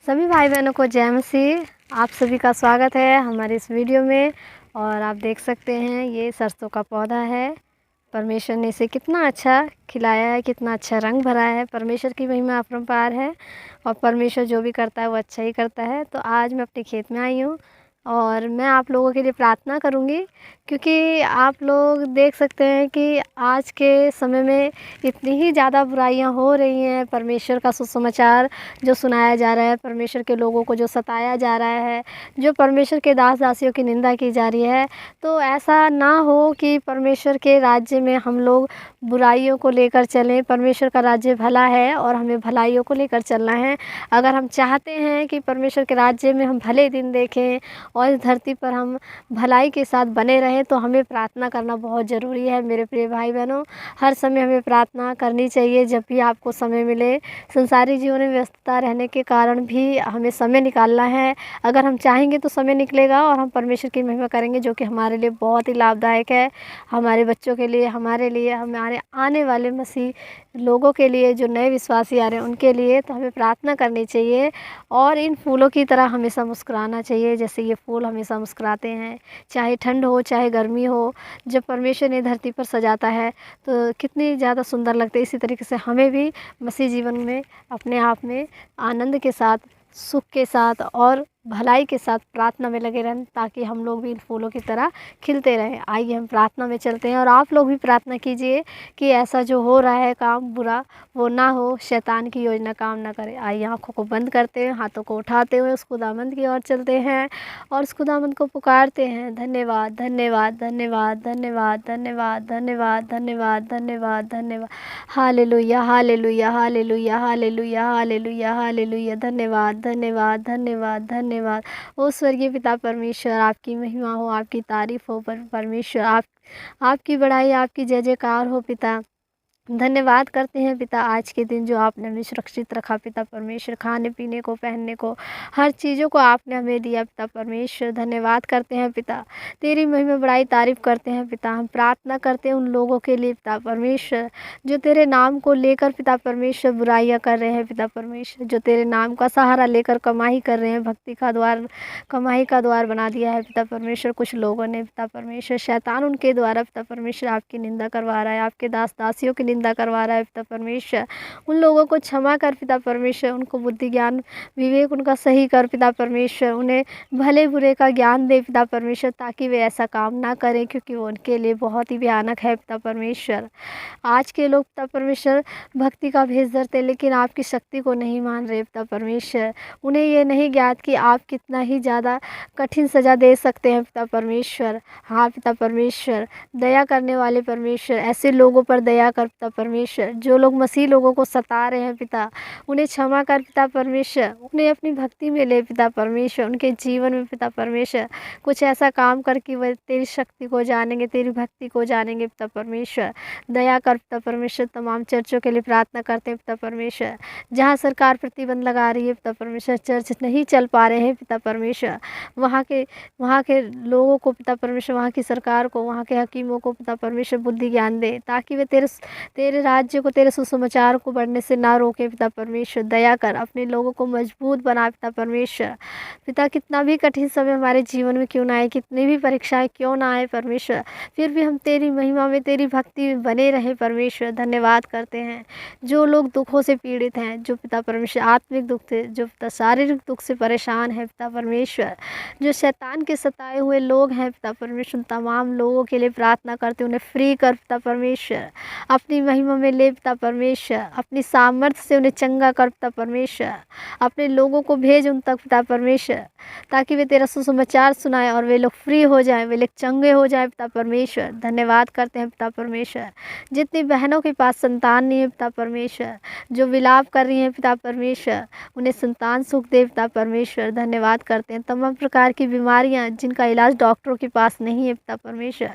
सभी भाई बहनों को जय मसीह। आप सभी का स्वागत है हमारे इस वीडियो में। और आप देख सकते हैं ये सरसों का पौधा है। परमेश्वर ने इसे कितना अच्छा खिलाया है, कितना अच्छा रंग भरा है। परमेश्वर की महिमा अपरंपार है और परमेश्वर जो भी करता है वो अच्छा ही करता है। तो आज मैं अपने खेत में आई हूँ और मैं आप लोगों के लिए प्रार्थना करूँगी, क्योंकि आप लोग देख सकते हैं कि आज के समय में इतनी ही ज़्यादा बुराइयां हो रही हैं। परमेश्वर का सुसमाचार जो सुनाया जा रहा है, परमेश्वर के लोगों को जो सताया जा रहा है, जो परमेश्वर के दास दासियों की निंदा की जा रही है। तो ऐसा ना हो कि परमेश्वर के राज्य में हम लोग बुराइयों को लेकर चलें। परमेश्वर का राज्य भला है और हमें भलाइयों को लेकर चलना है। अगर हम चाहते हैं कि परमेश्वर के राज्य में हम भले दिन देखें और इस धरती पर हम भलाई के साथ बने रहें, तो हमें प्रार्थना करना बहुत ज़रूरी है। मेरे प्रिय भाई बहनों, हर समय हमें प्रार्थना करनी चाहिए जब भी आपको समय मिले। संसारी जीवन में व्यस्तता रहने के कारण भी हमें समय निकालना है। अगर हम चाहेंगे तो समय निकलेगा और हम परमेश्वर की महिमा करेंगे, जो कि हमारे लिए बहुत ही लाभदायक है। हमारे बच्चों के लिए, हमारे लिए, हमारे आने वाले मसीह लोगों के लिए, जो नए विश्वासी आ रहे हैं उनके लिए। तो हमें प्रार्थना करनी चाहिए और इन फूलों की तरह हमेशा मुस्कुराना चाहिए, जैसे ये फूल हमेशा मुस्कुराते हैं। चाहे ठंड हो चाहे गर्मी हो, जब परमेश्वर ने धरती पर सजाता है तो कितनी ज़्यादा सुंदर लगते हैं। इसी तरीके से हमें भी मसीह जीवन में अपने आप में आनंद के साथ, सुख के साथ और भलाई के साथ प्रार्थना में लगे रहें, ताकि हम लोग भी इन फूलों की तरह खिलते रहें। आइए हम प्रार्थना में चलते हैं और आप लोग भी प्रार्थना कीजिए कि ऐसा जो हो रहा है काम बुरा वो ना हो, शैतान की योजना काम ना करे। आइए आँखों को बंद करते हैं, हाथों को उठाते हुए उस खुदावंद की ओर चलते हैं और उस खुदावंद को पुकारते हैं। धन्यवाद धन्यवाद धन्यवाद धन्यवाद धन्यवाद धन्यवाद धन्यवाद धन्यवाद धन्यवाद। Hallelujah hallelujah hallelujah hallelujah hallelujah hallelujah. धन्यवाद धन्यवाद धन्यवाद धन्यवाद। ओ स्वर्गीय पिता परमेश्वर, आपकी महिमा हो, आपकी तारीफ हो। परमेश्वर आपकी बड़ाई, आपकी जय जयकार हो पिता। धन्यवाद करते हैं पिता आज के दिन जो आपने हमें सुरक्षित रखा पिता परमेश्वर। खाने पीने को, पहनने को, हर चीज़ों को आपने हमें दिया पिता परमेश्वर। धन्यवाद करते हैं पिता, तेरी महिमा बड़ाई तारीफ करते हैं पिता। हम प्रार्थना करते हैं उन लोगों के लिए पिता परमेश्वर जो तेरे नाम को लेकर पिता परमेश्वर बुराइयां कर रहे हैं पिता परमेश्वर, जो तेरे नाम का सहारा लेकर कमाई कर रहे हैं। भक्ति का द्वार, कमाई का द्वार बना दिया है पिता परमेश्वर कुछ लोगों ने पिता परमेश्वर। शैतान उनके द्वारा पिता परमेश्वर आपकी निंदा करवा रहा है, आपके दास दासियों की निंदा करवा रहा है पिता परमेश्वर। उन लोगों को क्षमा कर पिता परमेश्वर, उनको बुद्धि ज्ञान विवेक उनका सही कर पिता परमेश्वर। उन्हें भले बुरे का ज्ञान दे पिता परमेश्वर, ताकि वे ऐसा काम ना करें, क्योंकि वो उनके लिए बहुत ही भयानक है पिता परमेश्वर। आज के लोग पिता परमेश्वर भक्ति का भेष धरते, लेकिन आपकी शक्ति को नहीं मान रहे पिता परमेश्वर। उन्हें ये नहीं ज्ञात कि आप कितना ही ज़्यादा कठिन सज़ा दे सकते हैं पिता परमेश्वर। हाँ पिता परमेश्वर, दया करने वाले परमेश्वर, ऐसे लोगों पर दया कर पिता परमेश्वर जो लोग मसीह लोगों को सता रहे हैं पिता। उन्हें क्षमा कर पिता परमेश्वर, उन्हें अपनी भक्ति में ले पिता परमेश्वर। उनके जीवन में पिता परमेश्वर कुछ ऐसा काम कर कि वह तेरी शक्ति को जानेंगे, तेरी भक्ति को जानेंगे पिता परमेश्वर। दया कर पिता परमेश्वर। तमाम चर्चों के लिए प्रार्थना करते हैं पिता परमेश्वर, जहाँ सरकार प्रतिबंध लगा रही है पिता परमेश्वर, चर्च नहीं चल पा रहे हैं पिता परमेश्वर। वहाँ के लोगों को पिता परमेश्वर, वहाँ की सरकार को, वहाँ के हकीमों को पिता परमेश्वर बुद्धि ज्ञान दे, ताकि वे तेरे राज्य को, तेरे सुसमाचार को बढ़ने से ना रोके पिता परमेश्वर। दया कर, अपने लोगों को मजबूत बना पिता परमेश्वर। पिता कितना भी कठिन समय हमारे जीवन में क्यों ना आए, कितनी भी परीक्षाएं क्यों ना आए परमेश्वर, फिर भी हम तेरी महिमा में, तेरी भक्ति में बने रहें परमेश्वर। धन्यवाद करते हैं जो लोग दुखों से पीड़ित हैं, जो पिता परमेश्वर आत्मिक दुख से, जो पिता शारीरिक दुख से परेशान है पिता परमेश्वर, जो शैतान के सताए हुए लोग हैं पिता परमेश्वर। तमाम लोगों के लिए प्रार्थना करते, उन्हें फ्री कर पिता परमेश्वर, अपनी महिमा में ले पिता परमेश्वर। अपनी सामर्थ्य से उन्हें चंगा कर पिता परमेश्वर। अपने लोगों को भेज उन तक पिता परमेश्वर, ताकि वे तेरा सुसमाचार सुनाए और वे लोग फ्री हो जाएं, वे लोग चंगे हो जाएं पिता परमेश्वर। धन्यवाद करते हैं पिता परमेश्वर। जितनी बहनों के पास संतान नहीं है पिता परमेश्वर, जो विलाप कर रही हैं पिता परमेश्वर, उन्हें संतान सुख दे पिता परमेश्वर। धन्यवाद करते हैं। तमाम प्रकार की बीमारियां जिनका इलाज डॉक्टरों के पास नहीं है पिता परमेश्वर,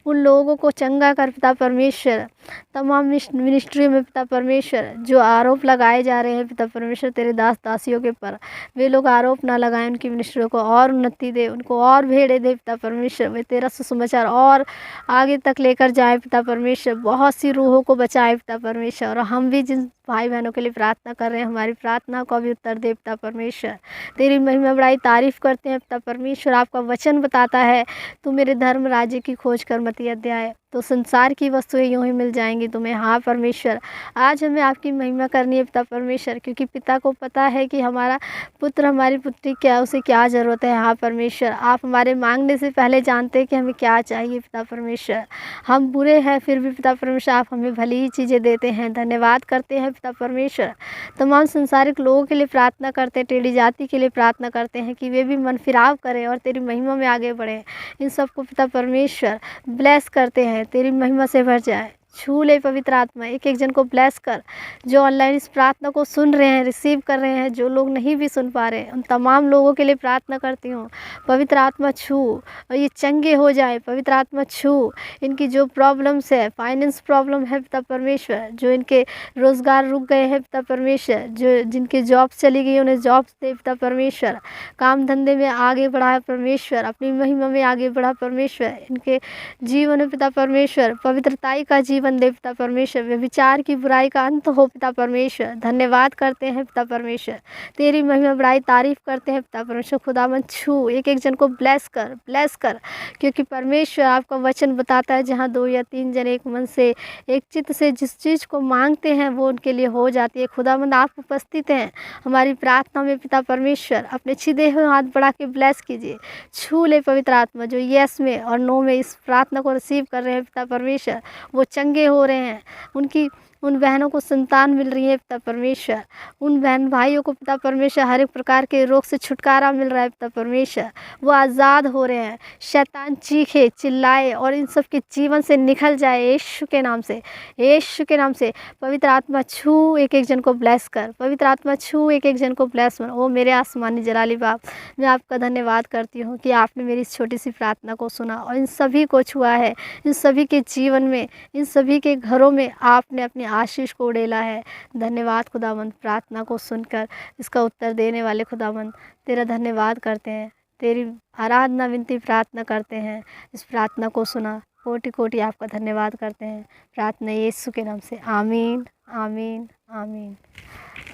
उन लोगों को चंगा कर पिता परमेश्वर। तमाम तमाम मिनिस्ट्री में पिता परमेश्वर जो आरोप लगाए जा रहे हैं पिता परमेश्वर तेरे दास दासियों के पर, वे लोग आरोप ना लगाएं, उनकी मिनिस्ट्रियों को और उन्नति दे, उनको और भेड़े दे पिता परमेश्वर। वे तेरा सुसमाचार और आगे तक लेकर जाए पिता परमेश्वर, बहुत सी रूहों को बचाए पिता परमेश्वर। और हम भी जिन भाई बहनों के लिए प्रार्थना कर रहे हैं, हमारी प्रार्थना को भी उत्तर दे पिता परमेश्वर। तेरी महिमा बड़ाई तारीफ करते हैं पिता परमेश्वर। आपका वचन बताता है तू मेरे धर्म राज्य की खोज कर मती अध्याय, तो संसार की वस्तुएं यूं ही मिल जाएंगी तुम्हें। हाँ परमेश्वर, आज हमें आपकी महिमा करनी है पिता परमेश्वर, क्योंकि पिता को पता है कि हमारा पुत्र हमारी पुत्री क्या, उसे क्या ज़रूरत है। हाँ परमेश्वर, आप हमारे मांगने से पहले जानते हैं कि हमें क्या चाहिए पिता परमेश्वर। हम बुरे हैं फिर भी पिता परमेश्वर आप हमें भली ही चीज़ें देते हैं। धन्यवाद करते हैं पिता परमेश्वर। तमाम संसारिक लोगों के लिए प्रार्थना करते हैं, टेढ़ी जाति के लिए प्रार्थना करते हैं कि वे भी मन फिराव करें और तेरी महिमा में आगे बढ़ें। इन सबको पिता परमेश्वर ब्लेस करते हैं, तेरी महिमा से भर जाए। छू ले पवित्र आत्मा, एक एक जन को ब्लेस कर जो ऑनलाइन इस प्रार्थना को सुन रहे हैं, रिसीव कर रहे हैं, जो लोग नहीं भी सुन पा रहे हैं, उन तमाम लोगों के लिए प्रार्थना करती हूँ। पवित्र आत्मा छू और ये चंगे हो जाए। पवित्र आत्मा छू इनकी जो प्रॉब्लम्स है, फाइनेंस प्रॉब्लम है पिता परमेश्वर, जो इनके रोज़गार रुक गए हैं पिता परमेश्वर, जो जिनके जॉब्स चली गई उन्हें जॉब्स दे पिता परमेश्वर। काम धंधे में आगे बढ़ाए परमेश्वर, अपनी महिमा में आगे बढ़ा परमेश्वर। इनके जीवन में पिता परमेश्वर पवित्रताई का जीवन दे पिता परमेश्वर। व्यभिचार की बुराई का अंत हो पिता परमेश्वर। धन्यवाद करते हैं पिता परमेश्वर, तेरी महिमा बड़ाई तारीफ करते हैं पिता परमेश्वर। खुदावन छू एक एक जन को ब्लेस कर, क्योंकि परमेश्वर आपका वचन बताता है जहाँ 2 या 3 जन एक मन से एक चित्त से जिस चीज़ को मांगते हैं वो उनके लिए हो जाती है। खुदावंद आप उपस्थित हैं हमारी प्रार्थना में पिता परमेश्वर। अपने छिदे हुए हाथ बढ़ा के ब्लेस कीजिए। छू ले पवित्र आत्मा जो यस में और नो में इस प्रार्थना को रिसीव कर रहे हैं पिता परमेश्वर, वो चंगे हो रहे हैं। उन बहनों को संतान मिल रही है पिता परमेश्वर। उन बहन भाइयों को पिता परमेश्वर हर एक प्रकार के रोग से छुटकारा मिल रहा है पिता परमेश्वर। वो आज़ाद हो रहे हैं। शैतान चीखे चिल्लाए और इन सब के जीवन से निकल जाए यीशु के नाम से, यीशु के नाम से। पवित्र आत्मा छू एक एक जन को ब्लेस कर, पवित्र आत्मा छू एक एक जन को ब्लेस कर। ओ मेरे आसमानी जलाली बाप, मैं आपका धन्यवाद करती हूँ कि आपने मेरी इस छोटी सी प्रार्थना को सुना और इन सभी को छुआ है। इन सभी के जीवन में, इन सभी के घरों में आपने अपने आशीष को उड़ेला है। धन्यवाद खुदावंद, प्रार्थना को सुनकर इसका उत्तर देने वाले खुदावंद तेरा धन्यवाद करते हैं, तेरी आराधना विनती प्रार्थना करते हैं। इस प्रार्थना को सुना, कोटि कोटि आपका धन्यवाद करते हैं। प्रार्थना यीशु के नाम से, आमीन आमीन आमीन।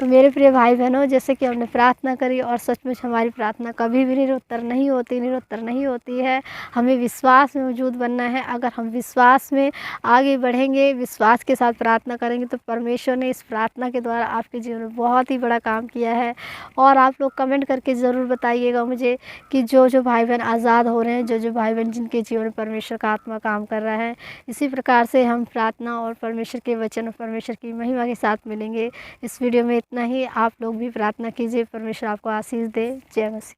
तो मेरे प्रिय भाई बहनों, जैसे कि हमने प्रार्थना करी और सचमुच हमारी प्रार्थना कभी भी निरुत्तर नहीं होती है। हमें विश्वास में मौजूद बनना है। अगर हम विश्वास में आगे बढ़ेंगे, विश्वास के साथ प्रार्थना करेंगे, तो परमेश्वर ने इस प्रार्थना के द्वारा आपके जीवन में बहुत ही बड़ा काम किया है। और आप लोग कमेंट करके ज़रूर बताइएगा मुझे कि जो भाई बहन आज़ाद हो रहे हैं, जो भाई बहन जिनके जीवन में परमेश्वर का आत्मा काम कर रहा है। इसी प्रकार से हम प्रार्थना और परमेश्वर के वचन और परमेश्वर की महिमा के साथ मिलेंगे। इस वीडियो में इतना ही। आप लोग भी प्रार्थना कीजिए, परमेश्वर आपको आशीष दे। जय मसीह।